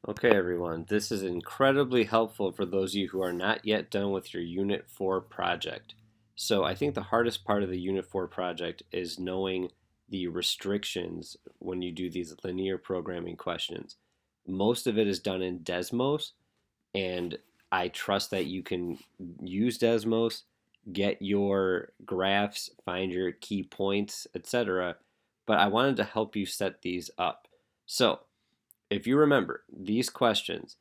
Okay, everyone, this is incredibly helpful for those of you who are not yet done with your Unit 4 project. So I think the hardest part of the Unit 4 project is knowing the restrictions when you do these linear programming questions. Most of it is done in Desmos, and I trust that you can use Desmos, get your graphs, find your key points, etc. But I wanted to help you set these up. So if you remember, these questions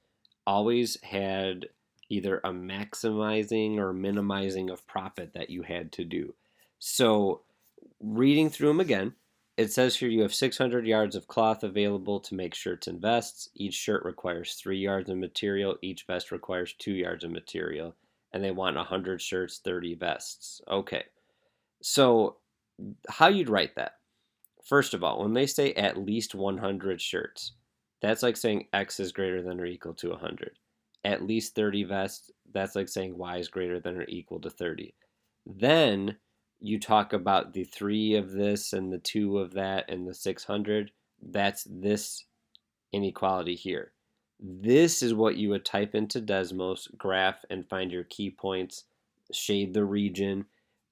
always had either a maximizing or minimizing of profit that you had to do. So, reading through them again, it says here you have 600 yards of cloth available to make shirts and vests. Each shirt requires 3 yards of material, each vest requires 2 yards of material, and they want 100 shirts, 30 vests. Okay, so how you'd write that? First of all, when they say at least 100 shirts, that's like saying X is greater than or equal to 100. At least 30 vests, that's like saying Y is greater than or equal to 30. Then you talk about the 3 of this and the 2 of that and the 600. That's this inequality here. This is what you would type into Desmos, graph, and find your key points, shade the region,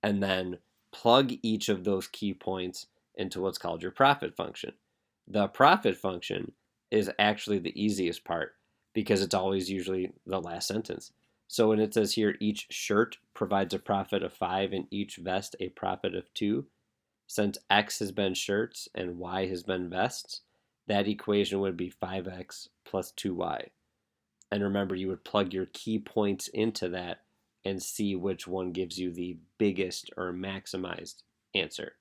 and then plug each of those key points into what's called your profit function. The profit function is actually the easiest part because it's always usually the last sentence. So when it says here, each shirt provides a profit of 5 and each vest a profit of 2, since X has been shirts and Y has been vests, that equation would be 5X plus 2Y. And remember, you would plug your key points into that and see which one gives you the biggest or maximized answer.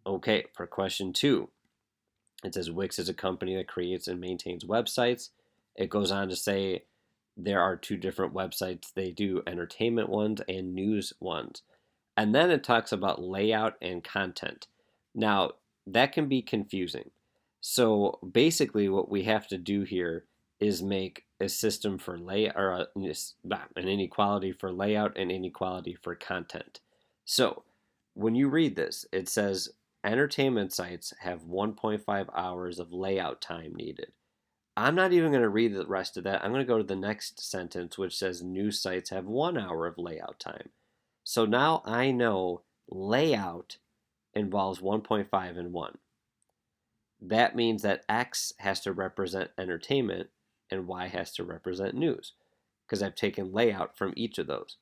Okay, for question 2, it says Wix is a company that creates and maintains websites. It goes on to say there are 2 different websites. They do entertainment ones and news ones. And then it talks about layout and content. Now, that can be confusing. So basically, what we have to do here is make a system for layout, or an inequality for layout and inequality for content. So when you read this, it says entertainment sites have 1.5 hours of layout time needed. I'm not even going to read the rest of that. I'm going to go to the next sentence, which says news sites have 1 hour of layout time. So now I know layout involves 1.5 and 1. That means that X has to represent entertainment and Y has to represent news because I've taken layout from each of those.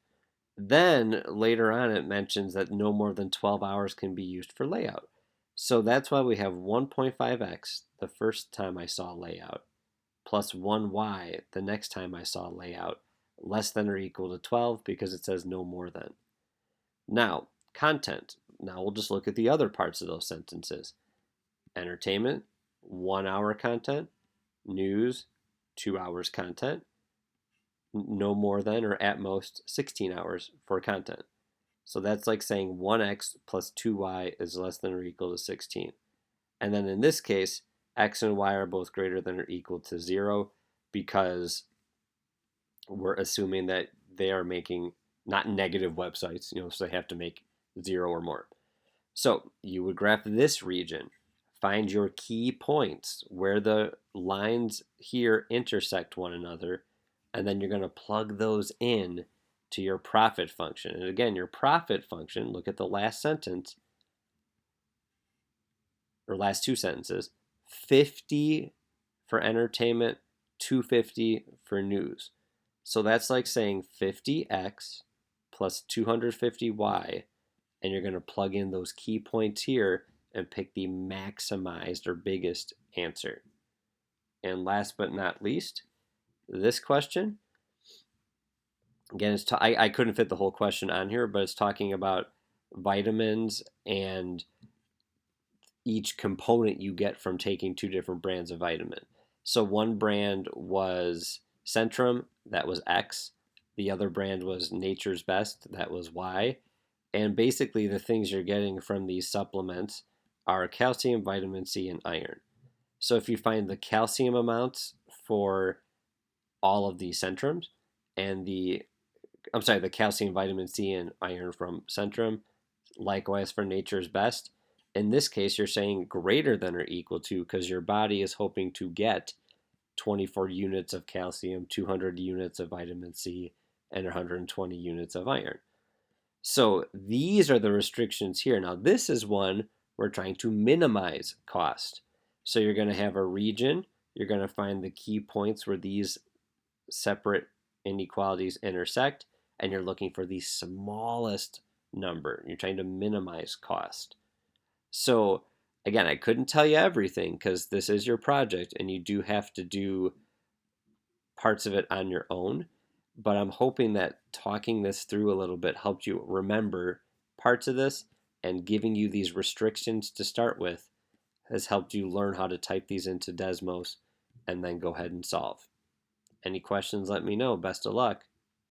Then later on, it mentions that no more than 12 hours can be used for layout. So that's why we have 1.5x the first time I saw layout, plus 1y the next time I saw layout, less than or equal to 12 because it says no more than. Now, content. Now we'll just look at the other parts of those sentences. Entertainment, 1 hour content. News, 2 hours content. No more than or at most 16 hours for content. So that's like saying 1x plus 2y is less than or equal to 16. And then in this case, x and y are both greater than or equal to 0 because we're assuming that they are making not negative websites, so they have to make 0 or more. So you would graph this region, find your key points where the lines here intersect one another, and then you're going to plug those in to your profit function. And again, your profit function, look at the last sentence, or last 2 sentences, 50 for entertainment, 250 for news. So that's like saying 50x plus 250y, and you're going to plug in those key points here and pick the maximized or biggest answer. And last but not least, this question, again, I couldn't fit the whole question on here, but it's talking about vitamins and each component you get from taking 2 different brands of vitamin. So one brand was Centrum, that was X. The other brand was Nature's Best, that was Y. And basically the things you're getting from these supplements are calcium, vitamin C, and iron. So if you find the calcium amounts for all of the Centrums and the calcium, vitamin C, and iron from Centrum, likewise for Nature's Best. In this case, you're saying greater than or equal to because your body is hoping to get 24 units of calcium, 200 units of vitamin C, and 120 units of iron. So these are the restrictions here. Now this is one we're trying to minimize cost. So you're going to have a region, you're going to find the key points where these separate inequalities intersect, and you're looking for the smallest number. You're trying to minimize cost. So again, I couldn't tell you everything because this is your project and you do have to do parts of it on your own. But I'm hoping that talking this through a little bit helped you remember parts of this, and giving you these restrictions to start with has helped you learn how to type these into Desmos and then go ahead and solve. Any questions, let me know. Best of luck.